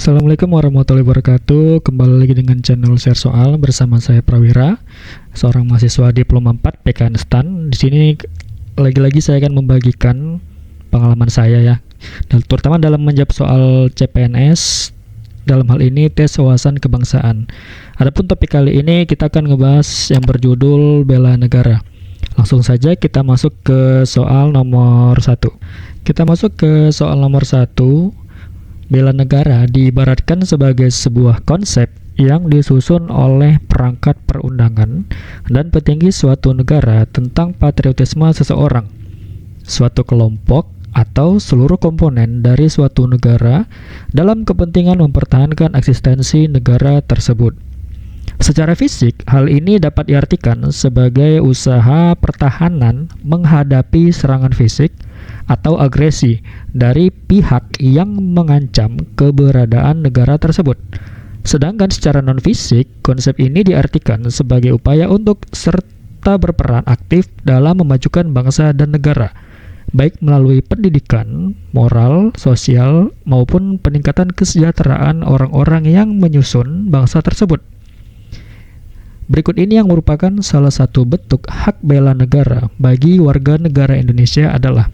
Assalamualaikum warahmatullahi wabarakatuh. Kembali lagi dengan channel Share Soal bersama saya Prawira, seorang mahasiswa Diploma 4 PKN STAN. Di sini lagi-lagi saya akan membagikan pengalaman saya ya, dan terutama dalam menjawab soal CPNS. Dalam hal ini tes wawasan kebangsaan. Adapun topik kali ini kita akan ngebahas yang berjudul bela negara. Langsung saja kita masuk ke soal nomor 1. Kita masuk ke soal nomor 1. Bela negara diibaratkan sebagai sebuah konsep yang disusun oleh perangkat perundangan dan petinggi suatu negara tentang patriotisme seseorang, suatu kelompok, atau seluruh komponen dari suatu negara dalam kepentingan mempertahankan eksistensi negara tersebut. Secara fisik, hal ini dapat diartikan sebagai usaha pertahanan menghadapi serangan fisik atau agresi dari pihak yang mengancam keberadaan negara tersebut. Sedangkan secara non-fisik, konsep ini diartikan sebagai upaya untuk serta berperan aktif dalam memajukan bangsa dan negara, baik melalui pendidikan, moral, sosial, maupun peningkatan kesejahteraan orang-orang yang menyusun bangsa tersebut. Berikut ini yang merupakan salah satu bentuk hak bela negara bagi warga negara Indonesia adalah.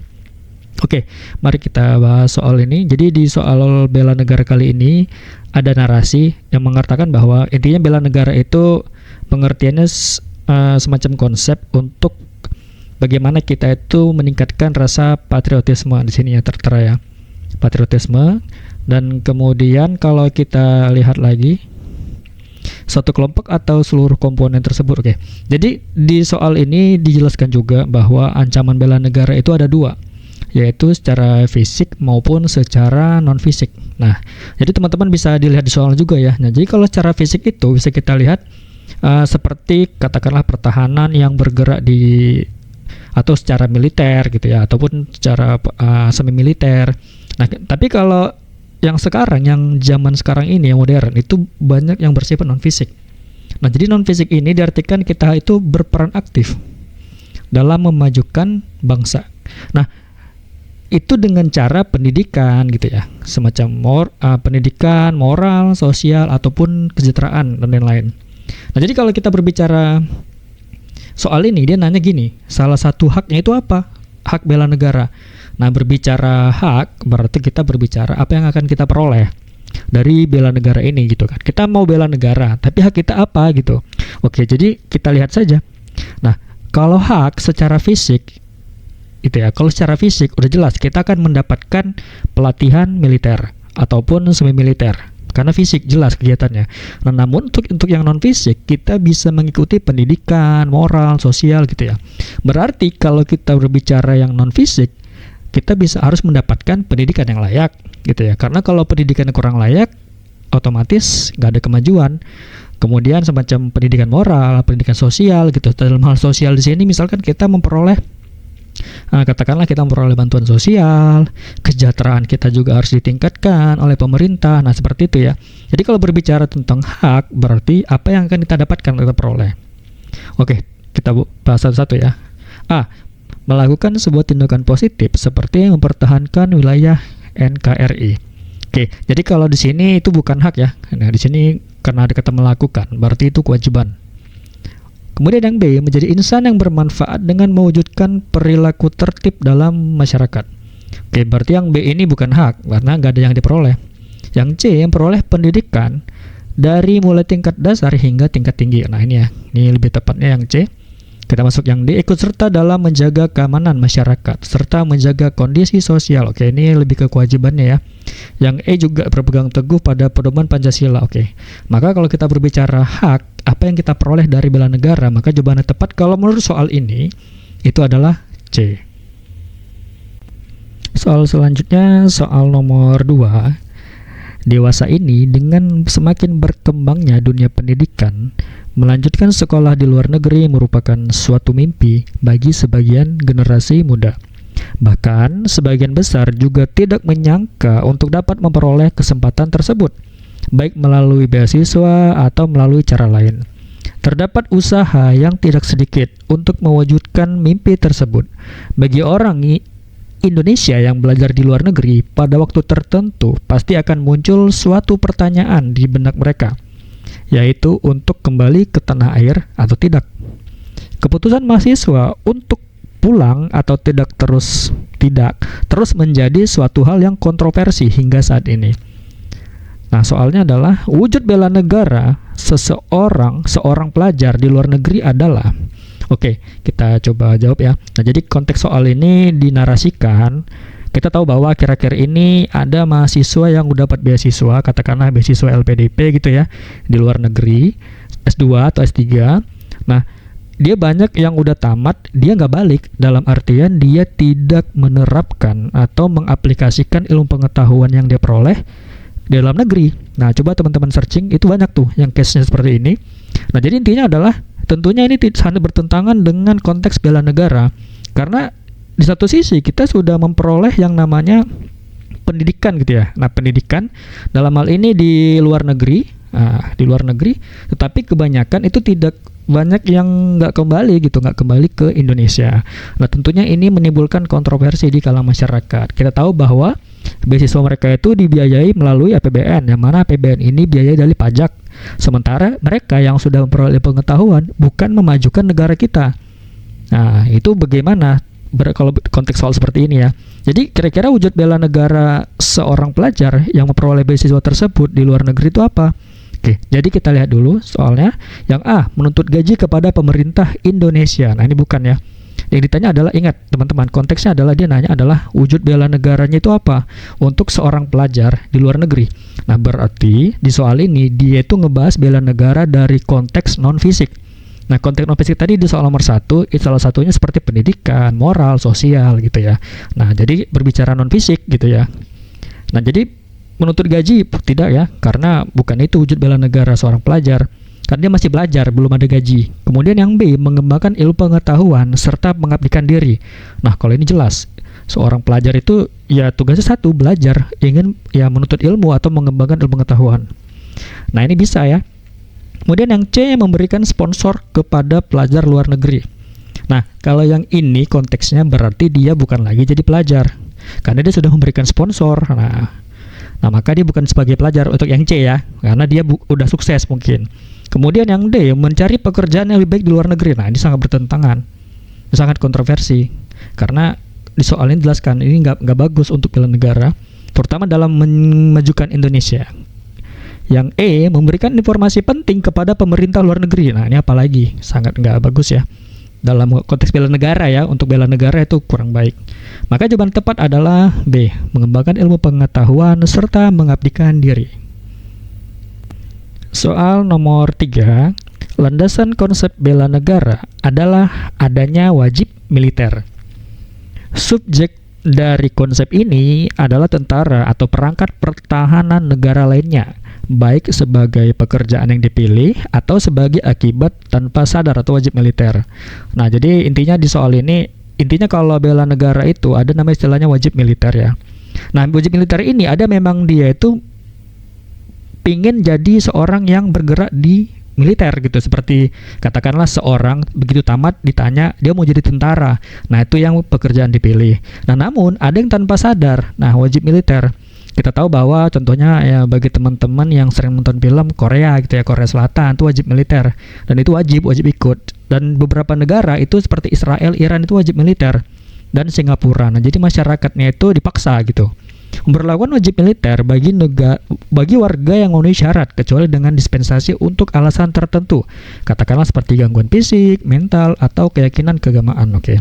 Oke, mari kita bahas soal ini. Jadi di soal bela negara kali ini ada narasi yang mengatakan bahwa intinya bela negara itu pengertiannya semacam konsep untuk bagaimana kita itu meningkatkan rasa patriotisme. Di sini ya tertera ya, patriotisme. Dan kemudian kalau kita lihat lagi, suatu kelompok atau seluruh komponen tersebut. Oke, jadi di soal ini dijelaskan juga bahwa ancaman bela negara itu ada dua, yaitu secara fisik maupun secara non-fisik. Nah, jadi teman-teman bisa dilihat di soal juga ya. Nah, jadi kalau secara fisik itu bisa kita lihat seperti katakanlah pertahanan yang bergerak di atau secara militer gitu ya, ataupun secara semi militer. Nah, tapi kalau yang sekarang, yang zaman sekarang ini yang modern itu banyak yang bersifat non-fisik. Nah, jadi non-fisik ini diartikan kita itu berperan aktif dalam memajukan bangsa. Nah, itu dengan cara pendidikan gitu ya, semacam pendidikan, moral, sosial, ataupun kesejahteraan dan lain-lain. Nah, jadi kalau kita berbicara soal ini, dia nanya gini, salah satu haknya itu apa? Hak bela negara. Nah, berbicara hak berarti kita berbicara apa yang akan kita peroleh dari bela negara ini gitu kan. Kita mau bela negara, tapi hak kita apa gitu. Oke, jadi kita lihat saja. Nah, kalau hak secara fisik itu ya, kalau secara fisik udah jelas kita akan mendapatkan pelatihan militer ataupun semi militer karena fisik jelas kegiatannya. Nah, namun untuk yang non fisik kita bisa mengikuti pendidikan, moral, sosial gitu ya. Berarti kalau kita berbicara yang non fisik, kita harus mendapatkan pendidikan yang layak gitu ya. Karena kalau pendidikan yang kurang layak, otomatis nggak ada kemajuan. Kemudian semacam pendidikan moral, pendidikan sosial gitu. Dalam hal sosial di sini misalkan kita memperoleh katakanlah kita memperoleh bantuan sosial, kesejahteraan kita juga harus ditingkatkan oleh pemerintah. Nah, seperti itu ya. Jadi kalau berbicara tentang hak, berarti apa yang akan kita dapatkan, kita peroleh. Oke, kita bahas satu-satu ya. Melakukan sebuah tindakan positif seperti mempertahankan wilayah NKRI. Oke, jadi kalau di sini itu bukan hak ya. Nah, di sini karena ada kata melakukan, berarti itu kewajiban. Kemudian yang B, menjadi insan yang bermanfaat dengan mewujudkan perilaku tertib dalam masyarakat. Oke, berarti yang B ini bukan hak karena nggak ada yang diperoleh. Yang C, yang peroleh pendidikan dari mulai tingkat dasar hingga tingkat tinggi. Nah, ini ya, ini lebih tepatnya yang C. Kita masuk yang D, ikut serta dalam menjaga keamanan masyarakat serta menjaga kondisi sosial. Oke, ini lebih ke kewajibannya ya. Yang E juga berpegang teguh pada pedoman Pancasila. Oke, maka kalau kita berbicara hak, apa yang kita peroleh dari bela negara, maka jawabannya tepat kalau menurut soal ini itu adalah C. Soal selanjutnya, soal nomor 2. Dewasa ini dengan semakin berkembangnya dunia pendidikan, melanjutkan sekolah di luar negeri merupakan suatu mimpi bagi sebagian generasi muda. Bahkan sebagian besar juga tidak menyangka untuk dapat memperoleh kesempatan tersebut, baik melalui beasiswa atau melalui cara lain. Terdapat usaha yang tidak sedikit untuk mewujudkan mimpi tersebut. Bagi orang Indonesia yang belajar di luar negeri, pada waktu tertentu pasti akan muncul suatu pertanyaan di benak mereka, yaitu untuk kembali ke tanah air atau tidak. Keputusan mahasiswa untuk pulang atau tidak terus menjadi suatu hal yang kontroversi hingga saat ini. Nah, soalnya adalah wujud bela negara seorang pelajar di luar negeri adalah, oke, kita coba jawab ya. Nah, jadi konteks soal ini dinarasikan, kita tahu bahwa kira-kira ini ada mahasiswa yang udah dapat beasiswa, katakanlah beasiswa LPDP gitu ya, di luar negeri, S2 atau S3. Nah, dia banyak yang udah tamat, dia nggak balik, dalam artian dia tidak menerapkan atau mengaplikasikan ilmu pengetahuan yang dia peroleh di dalam negeri. Nah, coba teman-teman searching, itu banyak tuh yang case-nya seperti ini. Nah, jadi intinya adalah tentunya ini sangat bertentangan dengan konteks bela negara, karena di satu sisi kita sudah memperoleh yang namanya pendidikan gitu ya. Nah, pendidikan dalam hal ini di luar negeri, tetapi kebanyakan itu tidak banyak yang nggak kembali ke Indonesia. Nah, tentunya ini menimbulkan kontroversi di kalangan masyarakat. Kita tahu bahwa beasiswa mereka itu dibiayai melalui APBN, yang mana APBN ini biayai dari pajak. Sementara mereka yang sudah memperoleh pengetahuan bukan memajukan negara kita. Nah, itu bagaimana kalau konteks soal seperti ini ya. Jadi kira-kira wujud bela negara seorang pelajar yang memperoleh beasiswa tersebut di luar negeri itu apa? Oke, jadi kita lihat dulu soalnya. Yang A, menuntut gaji kepada pemerintah Indonesia. Nah, ini bukan ya. Yang ditanya adalah, ingat teman-teman, konteksnya adalah dia nanya adalah wujud bela negaranya itu apa untuk seorang pelajar di luar negeri. Nah, berarti di soal ini dia itu ngebahas bela negara dari konteks non-fisik. Nah, konteks non-fisik tadi di soal nomor 1, itu salah satunya seperti pendidikan, moral, sosial gitu ya. Nah, jadi berbicara non-fisik gitu ya. Nah, jadi menuntut gaji tidak ya, karena bukan itu wujud bela negara seorang pelajar, karena dia masih belajar, belum ada gaji. Kemudian yang B, mengembangkan ilmu pengetahuan serta mengabdikan diri. Nah, kalau ini jelas, seorang pelajar itu ya tugasnya satu, belajar, ingin ya menuntut ilmu atau mengembangkan ilmu pengetahuan. Nah, ini bisa ya. Kemudian yang C, memberikan sponsor kepada pelajar luar negeri. Nah, kalau yang ini konteksnya berarti dia bukan lagi jadi pelajar, karena dia sudah memberikan sponsor. Nah, maka dia bukan sebagai pelajar untuk yang C ya, karena dia udah sukses mungkin. Kemudian yang D, mencari pekerjaan yang lebih baik di luar negeri. Nah, ini sangat bertentangan, sangat kontroversi, karena di soal ini dijelaskan ini nggak bagus untuk bela negara, terutama dalam memajukan Indonesia. Yang E, memberikan informasi penting kepada pemerintah luar negeri. Nah, ini apalagi sangat nggak bagus ya. Dalam konteks bela negara ya, untuk bela negara itu kurang baik. Maka jawaban tepat adalah B, mengembangkan ilmu pengetahuan serta mengabdikan diri. Soal nomor 3, landasan konsep bela negara adalah adanya wajib militer. Subjek dari konsep ini adalah tentara atau perangkat pertahanan negara lainnya, baik sebagai pekerjaan yang dipilih atau sebagai akibat tanpa sadar atau wajib militer. Nah, jadi intinya di soal ini, intinya kalau bela negara itu ada nama istilahnya wajib militer ya. Nah, wajib militer ini ada memang dia itu pingin jadi seorang yang bergerak di militer gitu, seperti katakanlah seorang begitu tamat ditanya dia mau jadi tentara. Nah, itu yang pekerjaan dipilih. Nah, namun ada yang tanpa sadar. Nah, wajib militer. Kita tahu bahwa contohnya ya bagi teman-teman yang sering nonton film Korea gitu ya, Korea Selatan itu wajib militer, dan itu wajib ikut. Dan beberapa negara itu seperti Israel, Iran itu wajib militer, dan Singapura. Nah, jadi masyarakatnya itu dipaksa gitu memberlakukan wajib militer bagi warga yang memenuhi syarat, kecuali dengan dispensasi untuk alasan tertentu, katakanlah seperti gangguan fisik, mental, atau keyakinan keagamaan. Oke.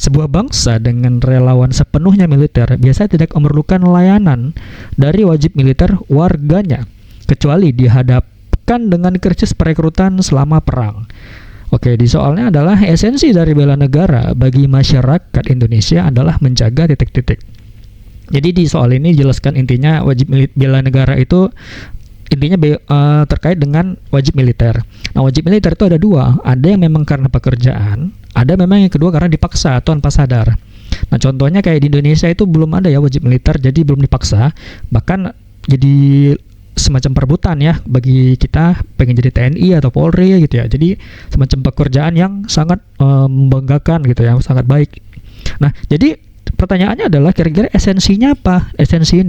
Sebuah bangsa dengan relawan sepenuhnya militer biasanya tidak memerlukan layanan dari wajib militer warganya, kecuali dihadapkan dengan krisis perekrutan selama perang. Oke, di soalnya adalah esensi dari bela negara bagi masyarakat Indonesia adalah menjaga titik-titik. Jadi di soal ini jelaskan intinya wajib bela negara itu intinya terkait dengan wajib militer. Nah, wajib militer itu ada dua, ada yang memang karena pekerjaan, ada memang yang kedua karena dipaksa atau tanpa sadar. Nah, contohnya kayak di Indonesia itu belum ada ya wajib militer, jadi belum dipaksa, bahkan jadi semacam perebutan ya bagi kita pengen jadi TNI atau Polri gitu ya. Jadi semacam pekerjaan yang sangat membanggakan gitu ya, sangat baik. Nah, jadi pertanyaannya adalah kira-kira esensinya apa? Esensi.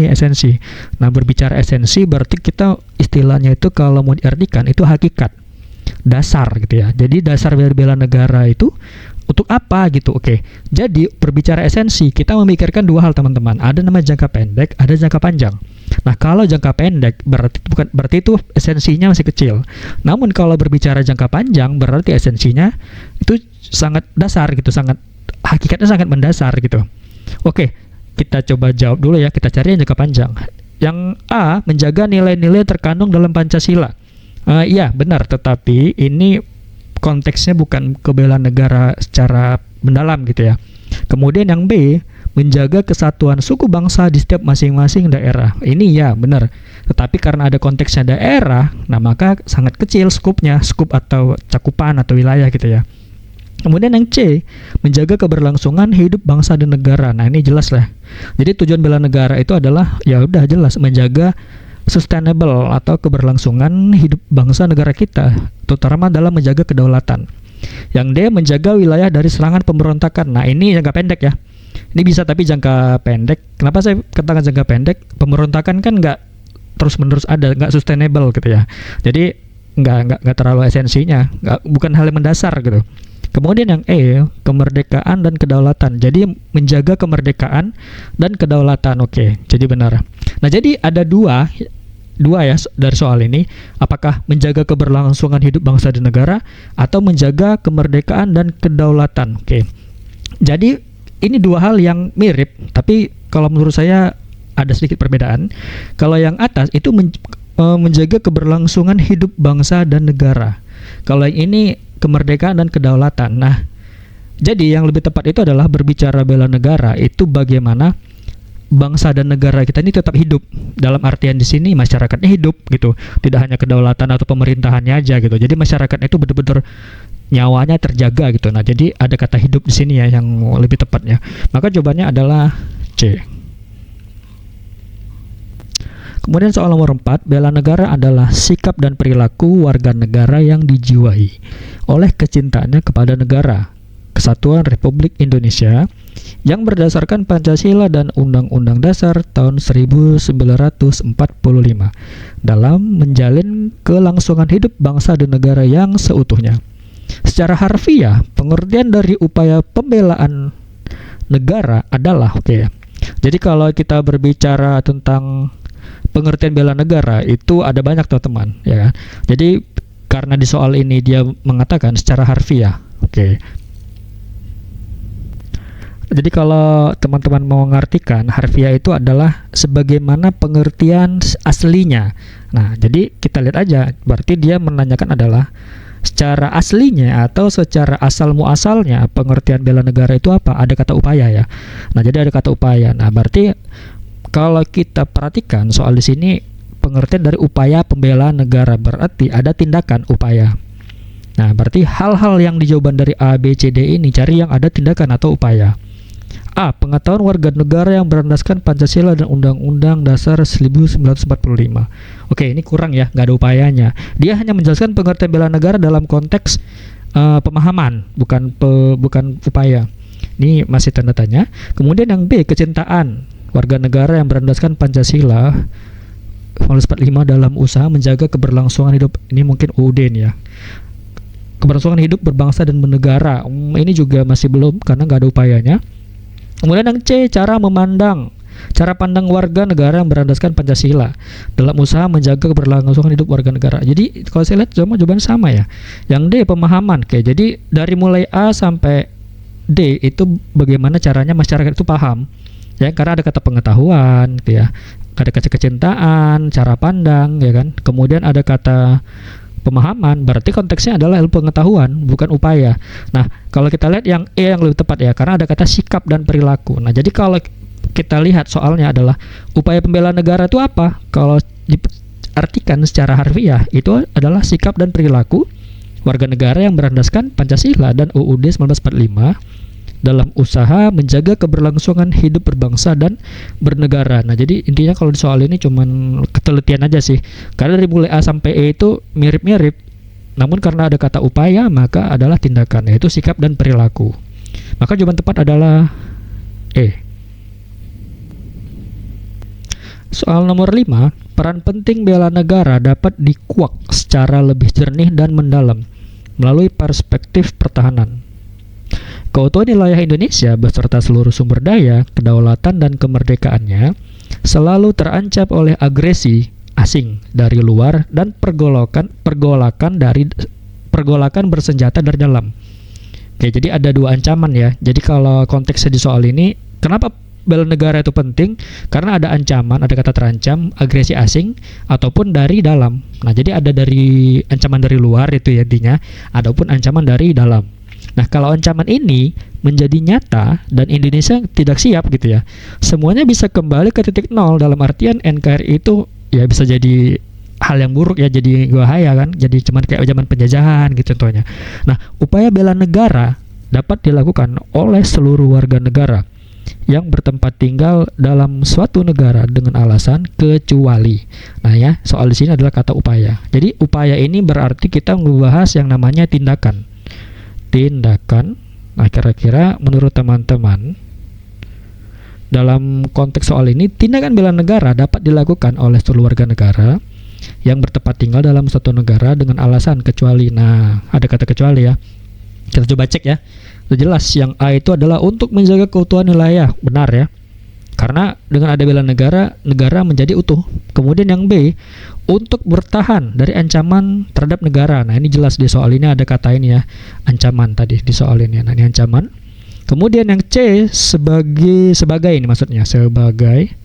Nah, berbicara esensi berarti kita istilahnya itu kalau mau diartikan itu hakikat, dasar gitu ya. Jadi dasar dari bela negara itu untuk apa gitu. Oke. Jadi berbicara esensi, kita memikirkan dua hal teman-teman. Ada namanya jangka pendek, ada jangka panjang. Nah, kalau jangka pendek berarti itu esensinya masih kecil. Namun kalau berbicara jangka panjang berarti esensinya itu sangat dasar gitu, sangat hakikatnya sangat mendasar gitu. Oke, kita coba jawab dulu ya. Kita cari yang jangka panjang. Yang A, menjaga nilai-nilai terkandung dalam Pancasila. Iya, benar. Tetapi ini konteksnya bukan bela negara secara mendalam gitu ya. Kemudian yang B, menjaga kesatuan suku bangsa di setiap masing-masing daerah. Ini ya, benar. Tetapi karena ada konteksnya daerah, nah maka sangat kecil skupnya, skup atau cakupan atau wilayah gitu ya. Kemudian yang C, menjaga keberlangsungan hidup bangsa dan negara. Nah, ini jelas lah. Jadi tujuan bela negara itu adalah ya udah jelas menjaga sustainable atau keberlangsungan hidup bangsa negara kita, terutama dalam menjaga kedaulatan. Yang D, menjaga wilayah dari serangan pemberontakan. Nah, ini jangka pendek ya. Ini bisa tapi jangka pendek. Kenapa saya katakan jangka pendek? Pemberontakan kan nggak terus-menerus ada, nggak sustainable gitu ya. Jadi nggak terlalu esensinya, bukan hal yang mendasar gitu. Kemudian yang E, kemerdekaan dan kedaulatan. Jadi menjaga kemerdekaan dan kedaulatan. Oke, jadi benar. Nah, jadi ada dua ya dari soal ini. Apakah menjaga keberlangsungan hidup bangsa dan negara atau menjaga kemerdekaan dan kedaulatan? Oke. Jadi ini dua hal yang mirip, tapi kalau menurut saya ada sedikit perbedaan. Kalau yang atas itu menjaga keberlangsungan hidup bangsa dan negara. Kalau yang ini kemerdekaan dan kedaulatan. Nah, jadi yang lebih tepat itu adalah berbicara bela negara itu bagaimana bangsa dan negara kita ini tetap hidup. Dalam artian di sini masyarakatnya hidup gitu. Tidak hanya kedaulatan atau pemerintahannya aja gitu. Jadi masyarakatnya itu betul-betul nyawanya terjaga gitu. Nah, jadi ada kata hidup di sini ya yang lebih tepatnya. Maka jawabannya adalah C. Kemudian soal nomor 4, bela negara adalah sikap dan perilaku warga negara yang dijiwai oleh kecintaannya kepada negara, Kesatuan Republik Indonesia yang berdasarkan Pancasila dan Undang-Undang Dasar tahun 1945 dalam menjalin kelangsungan hidup bangsa dan negara yang seutuhnya. Secara harfiah, pengertian dari upaya pembelaan negara adalah jadi kalau kita berbicara tentang pengertian bela negara itu ada banyak teman-teman ya kan. Jadi karena di soal ini dia mengatakan secara harfiah. Jadi kalau teman-teman mau mengartikan harfiah itu adalah sebagaimana pengertian aslinya. Nah, jadi kita lihat aja, berarti dia menanyakan adalah secara aslinya atau secara asal muasalnya pengertian bela negara itu apa? Ada kata upaya ya. Nah, jadi ada kata upaya. Nah, berarti kalau kita perhatikan soal di sini pengertian dari upaya pembelaan negara berarti ada tindakan upaya. Nah, berarti hal-hal yang di jawaban dari A, B, C, D ini cari yang ada tindakan atau upaya. A, pengetahuan warga negara yang berlandaskan Pancasila dan Undang-Undang Dasar 1945. Oke, ini kurang ya, nggak ada upayanya. Dia hanya menjelaskan pengertian bela negara dalam konteks pemahaman, bukan upaya. Ini masih tanda tanya. Kemudian yang B, kecintaan warga negara yang berlandaskan Pancasila 1945 dalam usaha menjaga keberlangsungan hidup. Ini mungkin UUD ya. Keberlangsungan hidup berbangsa dan bernegara. Ini juga masih belum karena nggak ada upayanya. Kemudian yang C, cara pandang warga negara yang berlandaskan Pancasila dalam usaha menjaga keberlangsungan hidup warga negara. Jadi kalau saya lihat jawaban sama ya. Yang D, pemahaman. Jadi dari mulai A sampai D itu bagaimana caranya masyarakat itu paham. Ya, karena ada kata pengetahuan gitu ya. Ada kata kecintaan, cara pandang ya kan. Kemudian ada kata pemahaman, berarti konteksnya adalah ilmu pengetahuan, bukan upaya. Nah, kalau kita lihat yang E yang lebih tepat ya, karena ada kata sikap dan perilaku. Nah, jadi kalau kita lihat soalnya adalah upaya pembelaan negara itu apa? Kalau diartikan secara harfiah, itu adalah sikap dan perilaku warga negara yang berlandaskan Pancasila dan UUD 1945 dalam usaha menjaga keberlangsungan hidup berbangsa dan bernegara. Nah, jadi intinya kalau di soal ini cuman ketelitian aja sih. Karena dari mulai A sampai E itu mirip-mirip. Namun karena ada kata upaya, maka adalah tindakan, yaitu sikap dan perilaku. Maka jawaban tepat adalah E. Soal nomor 5, peran penting bela negara dapat dikuak secara lebih jernih dan mendalam melalui perspektif pertahanan. Keutuhan wilayah Indonesia beserta seluruh sumber daya, kedaulatan dan kemerdekaannya selalu terancam oleh agresi asing dari luar dan pergolakan bersenjata dari dalam. Oke, jadi ada dua ancaman ya. Jadi kalau konteksnya di soal ini, kenapa bela negara itu penting? Karena ada ancaman, ada kata terancam, agresi asing ataupun dari dalam. Nah, jadi ada dari ancaman dari luar itu ya intinya, ataupun ancaman dari dalam. Nah, kalau ancaman ini menjadi nyata dan Indonesia tidak siap gitu ya, semuanya bisa kembali ke titik nol. Dalam artian NKRI itu ya bisa jadi hal yang buruk ya, jadi bahaya kan, jadi cuman kayak zaman penjajahan gitu contohnya. Nah, upaya bela negara dapat dilakukan oleh seluruh warga negara yang bertempat tinggal dalam suatu negara dengan alasan kecuali. Nah ya, soal di sini adalah kata upaya. Jadi upaya ini berarti kita membahas yang namanya tindakan. Nah, kira-kira menurut teman-teman dalam konteks soal ini, tindakan bela negara dapat dilakukan oleh seluruh warga negara yang bertempat tinggal dalam suatu negara dengan alasan kecuali. Nah, ada kata kecuali ya. Kita coba cek ya. Sudah jelas yang A itu adalah untuk menjaga keutuhan wilayah. Benar ya. Karena dengan ada bela negara, negara menjadi utuh. Kemudian yang B, untuk bertahan dari ancaman terhadap negara. Nah, ini jelas di soal ini ada kata ini ya, ancaman tadi di soal ini. Nah, ini ancaman. Kemudian yang C sebagai ini maksudnya sebagai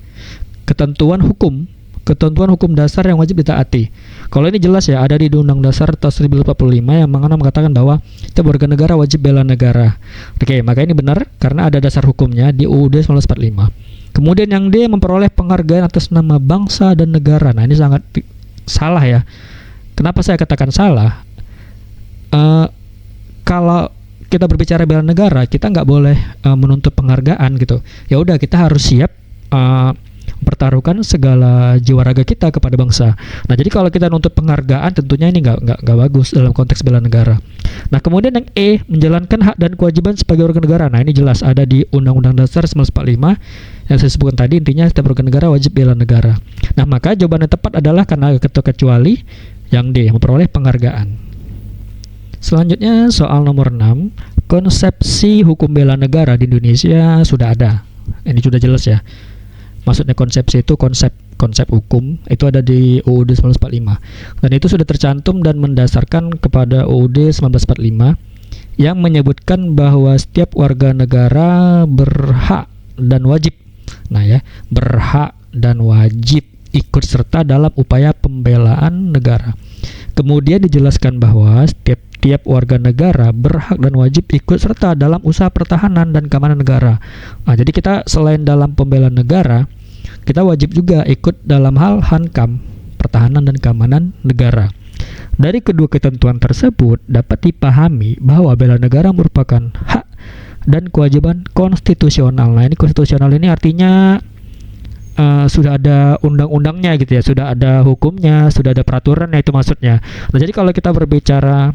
ketentuan hukum dasar yang wajib ditaati. Kalau ini jelas ya, ada di Undang-Undang Dasar tahun 1945 yang mengatakan bahwa setiap warga negara wajib bela negara. Oke, maka ini benar karena ada dasar hukumnya di UUD 1945. Kemudian yang D, memperoleh penghargaan atas nama bangsa dan negara. Nah, ini sangat salah ya. Kenapa saya katakan salah? Kalau kita berbicara bela negara, kita nggak boleh menuntut penghargaan gitu. Ya udah, kita harus siap mempertaruhkan segala jiwa raga kita kepada bangsa. Nah, jadi kalau kita nuntut penghargaan, tentunya ini nggak bagus dalam konteks bela negara. Nah, kemudian yang E, menjalankan hak dan kewajiban sebagai warga negara. Nah, ini jelas ada di Undang-Undang Dasar 1945 yang saya sebutkan tadi, intinya setiap warga negara wajib bela negara. Nah, maka jawaban yang tepat adalah karena kecuali yang D, memperoleh penghargaan. Selanjutnya soal nomor 6, konsepsi hukum bela negara di Indonesia sudah ada. Ini sudah jelas ya. Maksudnya konsepsi itu konsep hukum itu ada di UUD 1945. Dan itu sudah tercantum dan mendasarkan kepada UUD 1945 yang menyebutkan bahwa setiap warga negara berhak dan wajib. Nah ya, berhak dan wajib ikut serta dalam upaya pembelaan negara. Kemudian dijelaskan bahwa setiap warga negara berhak dan wajib ikut serta dalam usaha pertahanan dan keamanan negara. Nah, jadi kita selain dalam pembelaan negara, kita wajib juga ikut dalam hal hankam, pertahanan dan keamanan negara. Dari kedua ketentuan tersebut dapat dipahami bahwa bela negara merupakan hak dan kewajiban konstitusional. Nah, ini konstitusional ini artinya sudah ada undang-undangnya gitu ya, sudah ada hukumnya, sudah ada peraturannya, itu maksudnya. Nah, jadi kalau kita berbicara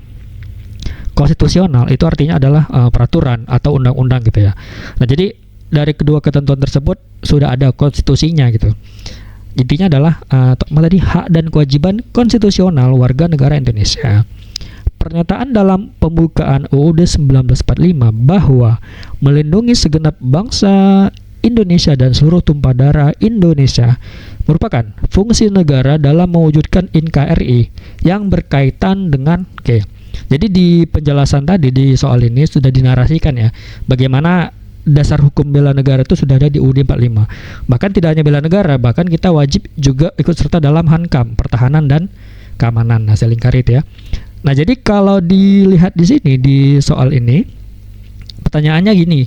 konstitusional itu artinya adalah peraturan atau undang-undang gitu ya. Nah, jadi dari kedua ketentuan tersebut sudah ada konstitusinya gitu. Intinya adalah tadi hak dan kewajiban konstitusional warga negara Indonesia. Pernyataan dalam pembukaan UUD 1945 bahwa melindungi segenap bangsa Indonesia dan seluruh tumpah darah Indonesia merupakan fungsi negara dalam mewujudkan NKRI yang berkaitan dengan Jadi di penjelasan tadi di soal ini sudah dinarasikan ya bagaimana dasar hukum bela negara itu sudah ada di UUD 45. Bahkan tidak hanya bela negara, bahkan kita wajib juga ikut serta dalam hankam, pertahanan dan keamanan. Nah, saya lingkari itu ya. Nah, jadi kalau dilihat di sini di soal ini pertanyaannya gini,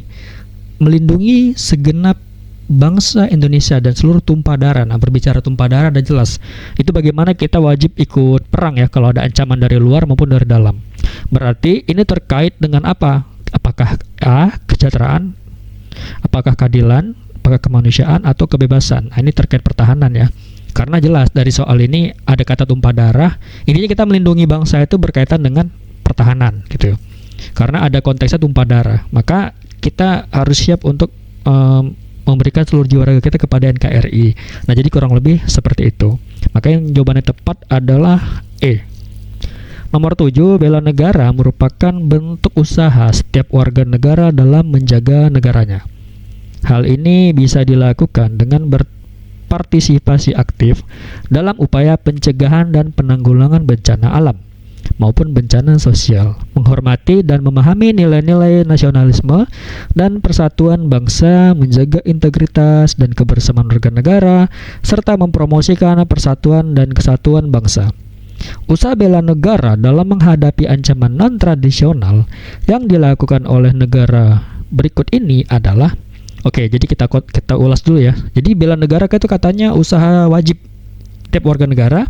melindungi segenap bangsa Indonesia dan seluruh tumpah darah. Nah, berbicara tumpah darah dan jelas itu bagaimana kita wajib ikut perang ya kalau ada ancaman dari luar maupun dari dalam. Berarti ini terkait dengan apa? Apakah kesejahteraan, apakah keadilan, apakah kemanusiaan atau kebebasan. Nah, ini terkait pertahanan ya. Karena jelas dari soal ini ada kata tumpah darah. Intinya kita melindungi bangsa itu berkaitan dengan pertahanan gitu. Karena ada konteksnya tumpah darah. Maka kita harus siap untuk memberikan seluruh jiwa raga kita kepada NKRI. Nah, jadi kurang lebih seperti itu. Maka yang jawabannya tepat adalah E. Nomor 7, bela negara merupakan bentuk usaha setiap warga negara dalam menjaga negaranya. Hal ini bisa dilakukan dengan berpartisipasi aktif dalam upaya pencegahan dan penanggulangan bencana alam maupun bencana sosial, menghormati dan memahami nilai-nilai nasionalisme dan persatuan bangsa, menjaga integritas dan kebersamaan warga negara, serta mempromosikan persatuan dan kesatuan bangsa. Usaha bela negara dalam menghadapi ancaman non-tradisional yang dilakukan oleh negara berikut ini adalah, oke, jadi kita ulas dulu ya. Jadi bela negara itu katanya usaha wajib tiap warga negara.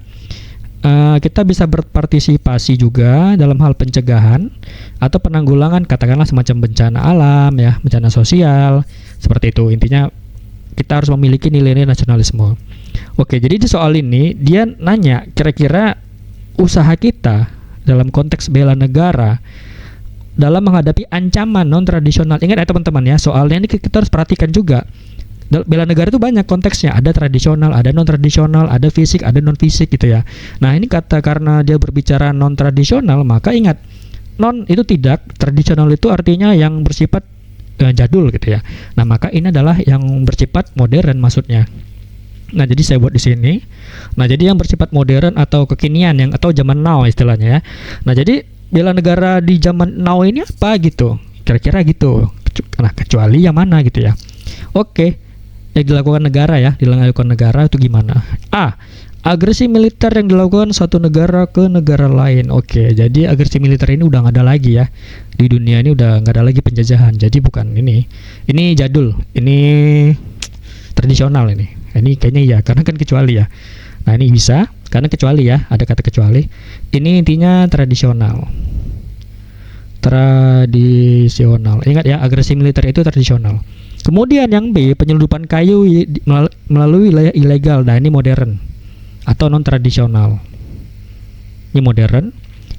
Kita bisa berpartisipasi juga dalam hal pencegahan atau penanggulangan, katakanlah semacam bencana alam ya, bencana sosial, seperti itu. Intinya kita harus memiliki nilai-nilai nasionalisme. Oke, jadi di soal ini dia nanya kira-kira usaha kita dalam konteks bela negara dalam menghadapi ancaman non-tradisional. Ingat ya teman-teman ya, soalnya ini kita harus perhatikan juga. Bela negara itu banyak konteksnya, ada tradisional, ada non-tradisional, ada fisik, ada non-fisik gitu ya. Nah, ini karena dia berbicara non-tradisional, maka ingat, non itu tidak, tradisional itu artinya yang bersifat jadul gitu ya. Nah, maka ini adalah yang bersifat modern maksudnya. Nah, jadi saya buat di sini. Nah, jadi yang bersifat modern atau kekinian atau zaman now istilahnya ya. Nah, jadi bela negara di zaman now ini apa gitu? Kira-kira gitu. Nah, kecuali yang mana gitu ya. Oke. Yang dilakukan negara ya, dilakukan negara itu gimana? A. Agresi militer yang dilakukan suatu negara ke negara lain. Oke, jadi agresi militer ini udah nggak ada lagi ya. Di dunia ini udah nggak ada lagi penjajahan. Jadi bukan ini. Ini jadul. Ini tradisional ini. Ini kayaknya iya, karena kan kecuali ya. Nah, ini bisa, karena kecuali ya, ada kata kecuali. Ini intinya tradisional. Tradisional. Ingat ya, agresi militer itu tradisional. Kemudian yang B, penyelundupan kayu melalui wilayah ilegal. Nah, ini modern atau non-tradisional. Ini modern.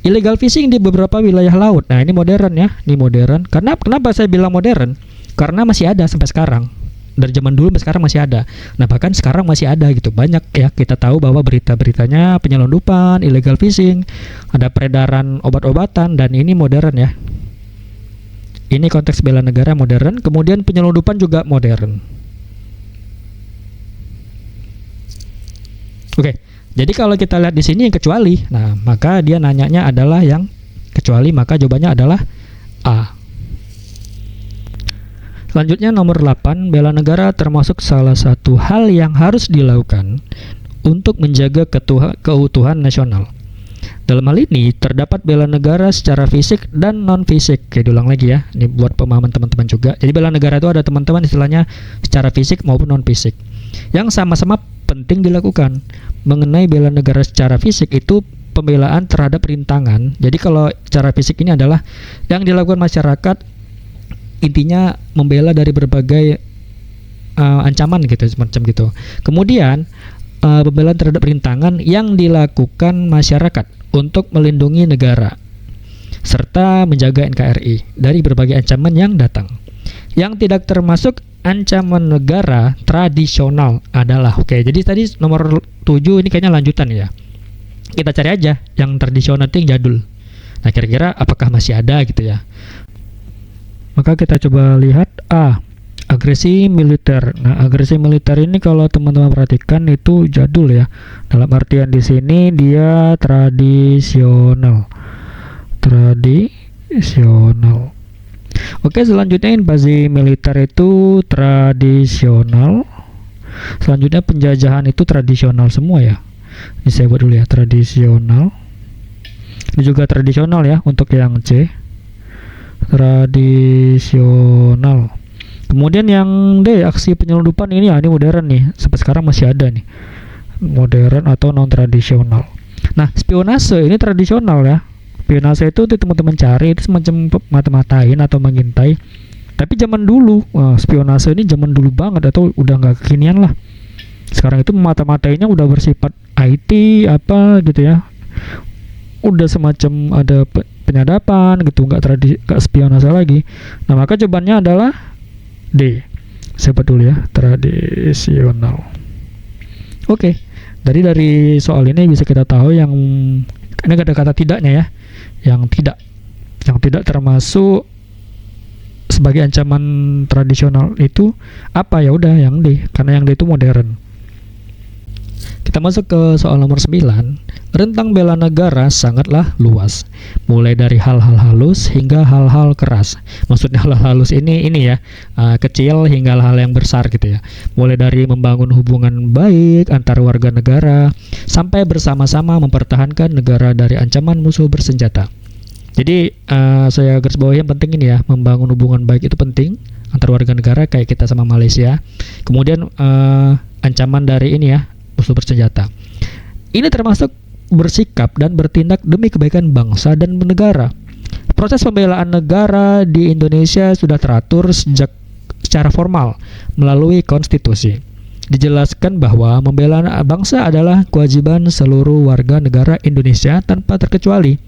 Illegal fishing di beberapa wilayah laut. Nah, ini modern ya. Ini modern. Kenapa saya bilang modern? Karena masih ada sampai sekarang. Dari zaman dulu sampai sekarang masih ada. Nah, bahkan sekarang masih ada gitu. Banyak ya, kita tahu bahwa berita-beritanya penyelundupan, illegal fishing, ada peredaran obat-obatan, dan ini modern ya. Ini konteks bela negara modern, kemudian penyelundupan juga modern. Oke, jadi kalau kita lihat di sini yang kecuali, nah maka dia nanyanya adalah yang kecuali, maka jawabannya adalah A. Selanjutnya nomor 8, bela negara termasuk salah satu hal yang harus dilakukan untuk menjaga keutuhan nasional. Dalam hal ini terdapat bela negara secara fisik dan non-fisik. Oke, diulang lagi ya. Ini buat pemahaman teman-teman juga. Jadi bela negara itu ada teman-teman istilahnya secara fisik maupun non-fisik, yang sama-sama penting dilakukan. Mengenai bela negara secara fisik itu pembelaan terhadap rintangan. Jadi kalau secara fisik ini adalah yang dilakukan masyarakat, intinya membela dari berbagai ancaman gitu, semacam gitu. Kemudian pembelaan terhadap rintangan yang dilakukan masyarakat untuk melindungi negara serta menjaga NKRI dari berbagai ancaman yang datang. Yang tidak termasuk ancaman negara tradisional adalah, oke, jadi tadi nomor 7 ini kayaknya lanjutan ya. Kita cari aja yang tradisional itu yang jadul. Nah, kira-kira apakah masih ada gitu ya. Maka kita coba lihat A. Agresi militer. Nah, agresi militer ini kalau teman-teman perhatikan itu jadul ya. Dalam artian di sini dia tradisional. Tradisional. Oke, selanjutnya invasi militer itu tradisional. Selanjutnya penjajahan itu tradisional semua ya. Ini saya buat dulu ya, tradisional. Ini juga tradisional ya untuk yang C. Tradisional. Kemudian yang D, aksi penyelundupan ini ya, ini modern nih, sampai sekarang masih ada nih, modern atau non tradisional. Nah, spionase ini tradisional ya. Spionase itu teman-teman cari itu semacam mata-matain atau mengintai. Tapi zaman dulu, spionase ini zaman dulu banget atau udah nggak kekinian lah. Sekarang itu mata-matainya udah bersifat IT apa gitu ya. Udah semacam ada penyadapan gitu, nggak spionase lagi. Nah, maka jawabannya adalah D. Saya buat dulu ya, tradisional. Oke. Dari soal ini bisa kita tahu yang ini ada kata tidaknya ya. Yang tidak termasuk sebagai ancaman tradisional itu apa? Ya udah yang D, karena yang D itu modern. Kita masuk ke soal nomor 9. Rentang bela negara sangatlah luas, mulai dari hal-hal halus hingga hal-hal keras. Maksudnya hal-hal halus ini ya, kecil hingga hal-hal yang besar gitu ya. Mulai dari membangun hubungan baik antar warga negara sampai bersama-sama mempertahankan negara dari ancaman musuh bersenjata. Jadi saya garis bawahi yang penting ini ya, membangun hubungan baik itu penting antar warga negara kayak kita sama Malaysia. Kemudian ancaman dari ini ya, musuh bersenjata. Ini termasuk bersikap dan bertindak demi kebaikan bangsa dan negara. Proses pembelaan negara di Indonesia sudah teratur sejak secara formal melalui konstitusi. Dijelaskan bahwa membela bangsa adalah kewajiban seluruh warga negara Indonesia tanpa terkecuali.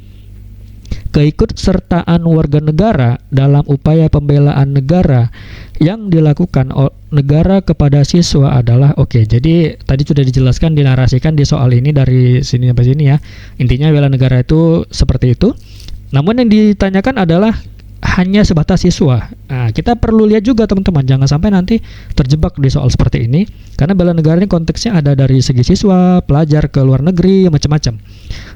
Keikutsertaan warga negara dalam upaya pembelaan negara yang dilakukan negara kepada siswa adalah jadi tadi sudah dijelaskan, dinarasikan di soal ini dari sini sampai sini ya. Intinya bela negara itu seperti itu. Namun yang ditanyakan adalah hanya sebatas siswa. Nah, kita perlu lihat juga teman-teman, jangan sampai nanti terjebak di soal seperti ini, karena bela negara ini konteksnya ada dari segi siswa, pelajar ke luar negeri, macam-macam.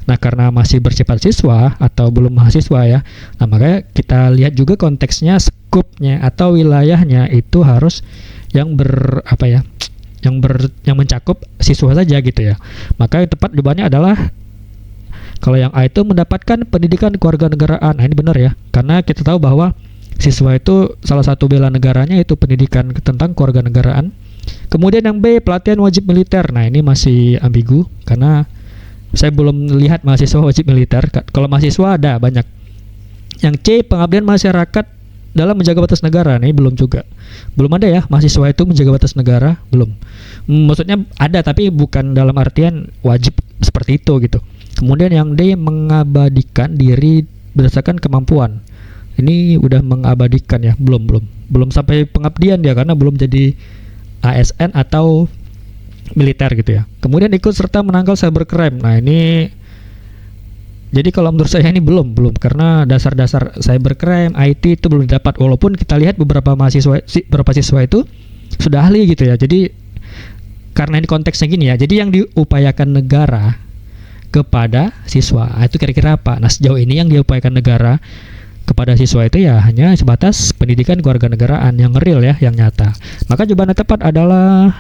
Nah, karena masih bersifat siswa atau belum mahasiswa ya, nah makanya kita lihat juga konteksnya, skupnya atau wilayahnya itu harus yang yang mencakup siswa saja gitu ya. Maka yang tepat jawabannya adalah kalau yang A itu mendapatkan pendidikan kewarganegaraan. Nah, ini benar ya, karena kita tahu bahwa siswa itu salah satu bela negaranya itu pendidikan tentang kewarganegaraan. Kemudian yang B, pelatihan wajib militer. Nah, ini masih ambigu karena saya belum lihat mahasiswa wajib militer. Kalau mahasiswa ada banyak. Yang C, pengabdian masyarakat dalam menjaga batas negara. Nah, ini belum juga. Belum ada ya mahasiswa itu menjaga batas negara, belum. Maksudnya ada tapi bukan dalam artian wajib seperti itu gitu. Kemudian yang D, mengabadikan diri berdasarkan kemampuan. Ini udah mengabadikan ya, belum sampai pengabdian dia karena belum jadi ASN atau militer gitu ya. Kemudian ikut serta menangkal cybercrime. Nah, ini jadi kalau menurut saya ini belum karena dasar-dasar cybercrime, IT itu belum didapat, walaupun kita lihat beberapa siswa itu sudah ahli gitu ya. Jadi karena ini konteksnya gini ya. Jadi yang diupayakan negara kepada siswa itu kira-kira apa? Nah, sejauh ini yang diupayakan negara kepada siswa itu ya hanya sebatas pendidikan kewarganegaraan yang real ya, yang nyata. Maka jawaban yang tepat adalah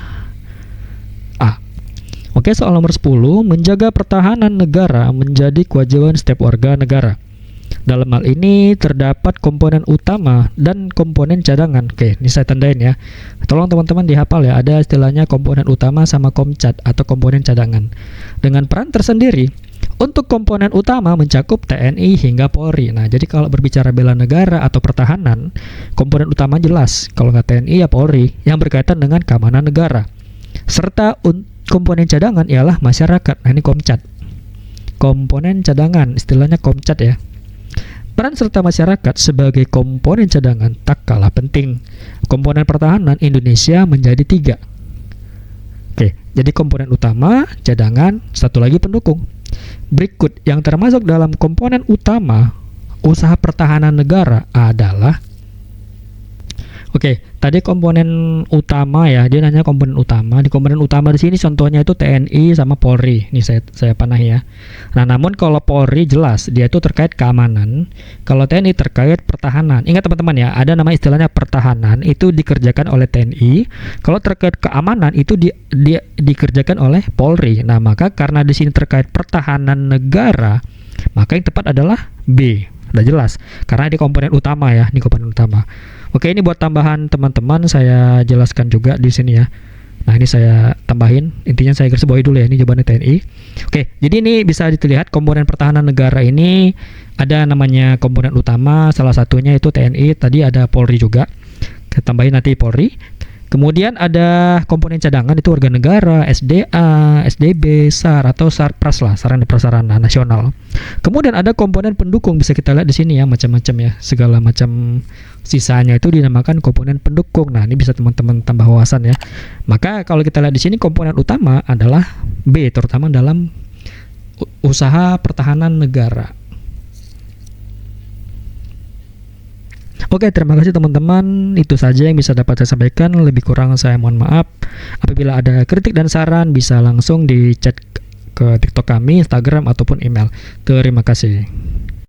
A. Oke, soal nomor 10, menjaga pertahanan negara menjadi kewajiban setiap warga negara. Dalam hal ini terdapat komponen utama dan komponen cadangan. Oke, ini saya tandain ya. Tolong teman-teman dihafal ya, ada istilahnya komponen utama sama komcat atau komponen cadangan. Dengan peran tersendiri. Untuk komponen utama mencakup TNI hingga Polri. Nah, jadi kalau berbicara bela negara atau pertahanan, komponen utama jelas. Kalau nggak TNI ya Polri yang berkaitan dengan keamanan negara. Serta komponen cadangan ialah masyarakat. Nah, ini komcat. Komponen cadangan, istilahnya komcat ya. Peran serta masyarakat sebagai komponen cadangan tak kalah penting. Komponen pertahanan Indonesia menjadi 3. Oke, jadi komponen utama, cadangan, satu lagi pendukung. Berikut yang termasuk dalam komponen utama usaha pertahanan negara adalah tadi komponen utama ya, dia nanya komponen utama. Di komponen utama di sini contohnya itu TNI sama Polri. Ini saya panah ya. Nah, namun kalau Polri jelas dia itu terkait keamanan, kalau TNI terkait pertahanan. Ingat teman-teman ya, ada nama istilahnya pertahanan itu dikerjakan oleh TNI. Kalau terkait keamanan itu dikerjakan oleh Polri. Nah, maka karena di sini terkait pertahanan negara, maka yang tepat adalah B. Udah jelas, karena di komponen utama ya, ini komponen utama. Oke, ini buat tambahan teman-teman saya jelaskan juga di sini ya. Nah, ini saya tambahin, intinya saya garis bawahi dulu ya, ini jawabannya TNI. Oke, jadi ini bisa dilihat komponen pertahanan negara ini ada namanya komponen utama, salah satunya itu TNI, tadi ada Polri juga. Kita tambahin nanti Polri. Kemudian ada komponen cadangan itu warga negara, SDA, SDB, SAR atau SARPRAS lah, Sarana Prasarana Nasional. Kemudian ada komponen pendukung, bisa kita lihat di sini ya, macam-macam ya, segala macam sisanya itu dinamakan komponen pendukung. Nah, ini bisa teman-teman tambah wawasan ya. Maka kalau kita lihat di sini komponen utama adalah B, terutama dalam usaha pertahanan negara. Oke, terima kasih teman-teman. Itu saja yang bisa dapat saya sampaikan. Lebih kurang saya mohon maaf. Apabila ada kritik dan saran, bisa langsung di chat ke TikTok kami, Instagram, ataupun email. Terima kasih.